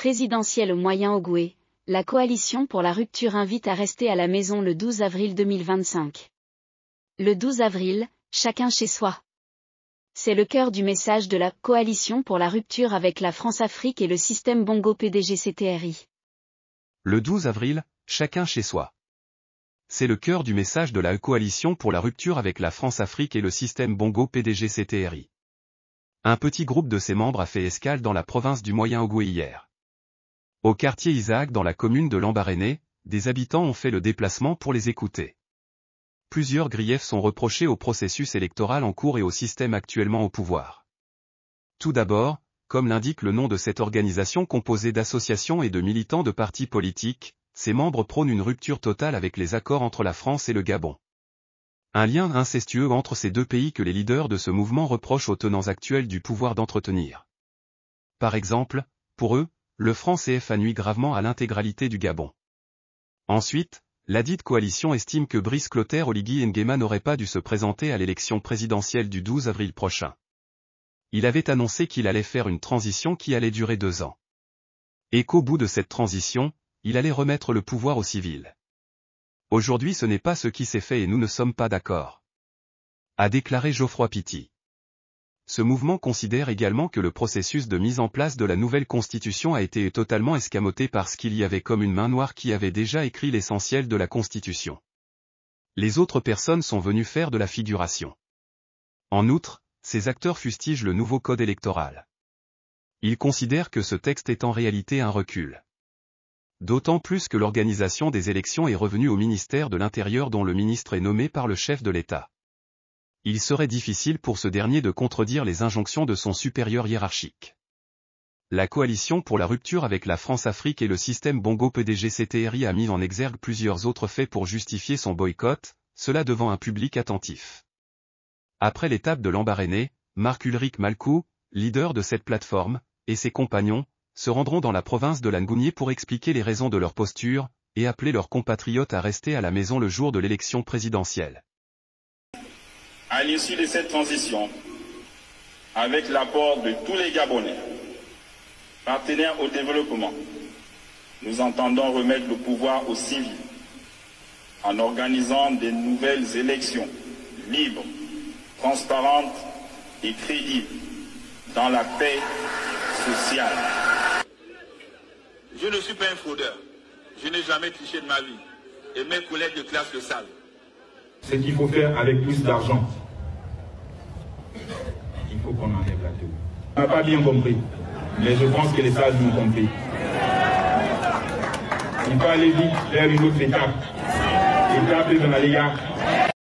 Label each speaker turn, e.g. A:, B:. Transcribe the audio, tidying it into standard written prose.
A: Présidentielle au Moyen-Ogooué, la coalition pour la rupture invite à rester à la maison le 12 avril 2025. Le 12 avril, chacun chez soi. C'est le cœur du message de la coalition pour la rupture avec la France-Afrique et le système Bongo PDG-CTRI.
B: Le 12 avril, chacun chez soi. C'est le cœur du message de la coalition pour la rupture avec la France-Afrique et le système Bongo PDG-CTRI. Un petit groupe de ses membres a fait escale dans la province du Moyen-Ogooué hier. Au quartier Isaac dans la commune de Lambaréné, des habitants ont fait le déplacement pour les écouter. Plusieurs griefs sont reprochés au processus électoral en cours et au système actuellement au pouvoir. Tout d'abord, comme l'indique le nom de cette organisation composée d'associations et de militants de partis politiques, ses membres prônent une rupture totale avec les accords entre la France et le Gabon. Un lien incestueux entre ces deux pays que les leaders de ce mouvement reprochent aux tenants actuels du pouvoir d'entretenir. Par exemple, pour eux, le franc CFA nuit gravement à l'intégralité du Gabon. Ensuite, ladite coalition estime que Brice Clotaire Oligui Nguema n'aurait pas dû se présenter à l'élection présidentielle du 12 avril prochain. Il avait annoncé qu'il allait faire une transition qui allait durer 2 ans. Et qu'au bout de cette transition, il allait remettre le pouvoir aux civils. Aujourd'hui ce n'est pas ce qui s'est fait et nous ne sommes pas d'accord, a déclaré Geoffroy Pity. Ce mouvement considère également que le processus de mise en place de la nouvelle constitution a été totalement escamoté parce qu'il y avait comme une main noire qui avait déjà écrit l'essentiel de la constitution. Les autres personnes sont venues faire de la figuration. En outre, ces acteurs fustigent le nouveau code électoral. Ils considèrent que ce texte est en réalité un recul. D'autant plus que l'organisation des élections est revenue au ministère de l'Intérieur dont le ministre est nommé par le chef de l'État. Il serait difficile pour ce dernier de contredire les injonctions de son supérieur hiérarchique. La coalition pour la rupture avec la France-Afrique et le système Bongo PDG-CTRI a mis en exergue plusieurs autres faits pour justifier son boycott, cela devant un public attentif. Après l'étape de Lambaréné, Marc-Ulrich Malcou, leader de cette plateforme, et ses compagnons, se rendront dans la province de l'Angounié pour expliquer les raisons de leur posture, et appeler leurs compatriotes à rester à la maison le jour de l'élection présidentielle.
C: À l'issue de cette transition, avec l'apport de tous les Gabonais, partenaires au développement, nous entendons remettre le pouvoir aux civils en organisant de nouvelles élections libres, transparentes et crédibles dans la paix sociale.
D: Je ne suis pas un fraudeur. Je n'ai jamais triché de ma vie. Et mes collègues de classe le savent.
E: Ce qu'il faut faire avec plus d'argent, il faut qu'on enlève la théorie. On n'a pas bien compris, mais je pense que les sages m'ont compris. Il faut aller vite vers une autre étape. Étape de Maléga.